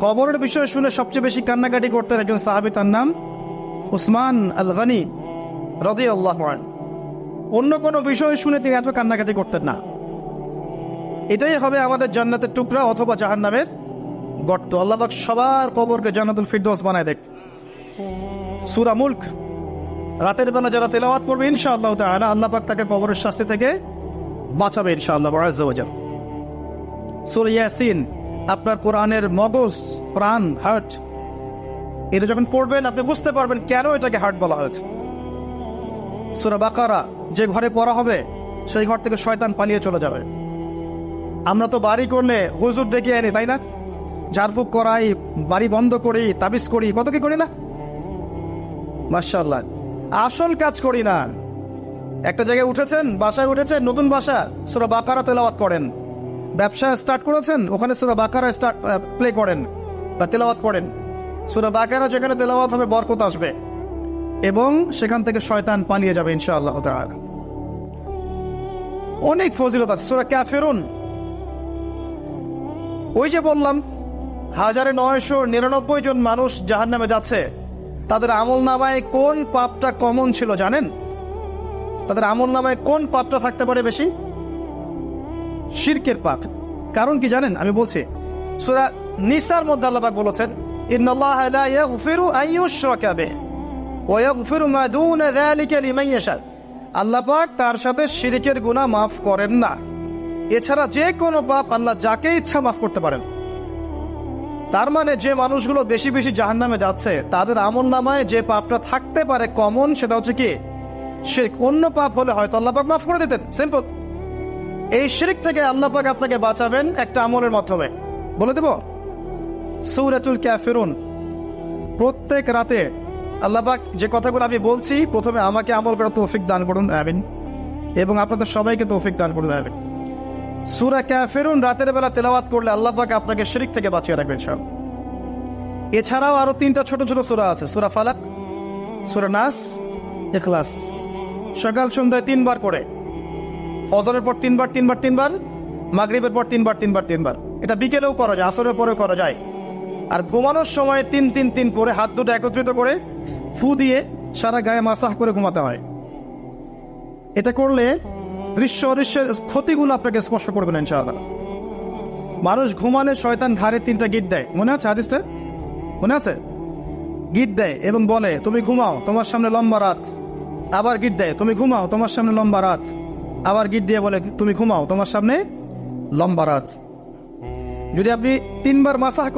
কবরের বিষয় শুনে সবচেয়ে বেশি কান্নাকাটি করতেন একজন সাহাবী, তার নাম উসমান আল গনি রাদিয়াল্লাহু আনহু। অন্য কোনো বিষয় শুনে তিনি এত কান্নাকাটি করতেন না। এটাই হবে আমাদের জান্নাতের টুকরা অথবা জাহান্নামের গর্ত। আল্লাহ পাক সবার কবরকে জান্নাতুল ফিরদৌস বানায় দেখ। সূরা মুলক রাতের বেলা যারা তেলাওয়াত করবে ইনশাআল্লাহ তাআলা আল্লাহ পাক তাকে কবরের শাস্তি থেকে বাঁচাবে ইনশাআল্লাহ আযজা ওয়া জাল। সূরা ইয়াসিন আপনার কোরআনের মগজ, প্রাণ, হার্ট, এটা যখন পড়বেন আপনি বুঝতে পারবেন কেন এটাকে হার্ট বলা হয়েছে। সূরা বাকারা যে ঘরে পড়া হবে সেই ঘর থেকে শয়তান পালিয়ে চলে যাবে। আমরা তো বাড়ি করলে হুজুর ডেকে আনি, তাই না? ঝাড়ফুঁক করাই, বাড়ি বন্ধ করি, তাবিজ করি, কত কি করি না? মাশাআল্লাহ, আসল কাজ করি না। একটা জায়গায় উঠেছেন, বাসায় উঠেছেন, নতুন বাসা, সূরা বাকারা তেলাওয়াত করেন। ব্যবসা স্টার্ট করেছেন, ওখানে সূরা বাকারা প্লে করেন বা তেলাওয়াত করেন। সূরা বাকারা যেখানে তেলাওয়াত হবে বরকত আসবে এবং সেখান থেকে শয়তান পালিয়ে যাবে ইনশাআল্লাহ তাআলা। অনেক ফজিলত আছে। সূরা কাফিরুন, ওই যে বললাম 1999 জন মানুষ জাহান্নামে যাচ্ছে, তাদের আমলনামায় কোন পাপটা কমন ছিল জানেন? তাদের আমলনামায় কোন পাপটা থাকতে পারে বেশি? শিরকের পাপ। কারণ কি জানেন? আমি বলছি, সূরা নিসার মধ্যে আল্লাহ পাক বলেছেন, ইন্নাল্লাহা লা ইয়াগফিরু আন ইউশরাকা বিহি ওয়া ইয়াগফিরু মা দুনা যালিকা লিমান ইয়াশা। আল্লাহ পাক তার সাথে শিরকের গুনাহ মাফ করেন না, এছাড়া যে কোনো পাপ আল্লাহ যাকে ইচ্ছা মাফ করতে পারেন। তার মানে যে মানুষগুলো বেশি বেশি জাহান্নামে যাচ্ছে তাদের আমলনামায় যে পাপটা থাকতে পারে কমন, সেটা হচ্ছে কি? শিরক। অন্য পাপ হলে হয়তো আল্লাহ পাক মাফ করে দিতেন, সিম্পল। এই শিরক থেকে আল্লাহ পাক আপনাকে বাঁচাবেন একটা আমলের মাধ্যমে। বলে দেব, সূরাতুল কাফিরুন প্রত্যেক রাতে আল্লাহ পাক যে কথাগুলো আমি বলছি, প্রথমে আমাকে আমল করার তৌফিক দান করুন, আমিন, এবং আপনাদের সবাইকে তৌফিক দান করুন, আমিন। সূরা কাফিরুন রাতের বেলা তেলাওয়াত করলে আল্লাহ পাক আপনাকে শিরক থেকে বাঁচিয়ে রাখবেন সব। এছাড়াও আরো 3টা ছোট ছোট সূরা আছে, সূরা ফালাক, সূরা নাস, ইখলাস। সকাল সন্ধ্যায় 3 বার করে, ফজরের পর 3 বার 3 বার 3 বার, মাগরিবের পর 3 বার 3 বার 3 বার। এটা বিকেলেও করা যায়, আসরের পরেও করা যায়। আর ঘুমানোর সময় 3-3-3 করে হাত দুটো একত্রিত করে ফু দিয়ে সারা গায়ে মাসাহ করে ঘুমাতে হয়। এটা করলে দৃশ্য অদৃশ্যের ক্ষতিগুলো আপনাকে স্পর্শ করবেন ইনশাআল্লাহ। মানুষ ঘুমালে শয়তান ঘাড়ে 3টা গিট দেয়, মনে আছে হাদিসটা? মনে আছে? গিট দেয় এবং বলে, তুমি ঘুমাও, তোমার সামনে লম্বা রাত। আবার গিট দেয়, তুমি ঘুমাও, তোমার সামনে লম্বা রাত। আবার গিট দিয়ে বলে, তুমি ঘুমাও, তোমার সামনে লম্বা রাত। যদি আপনি 3 বার মাসাহ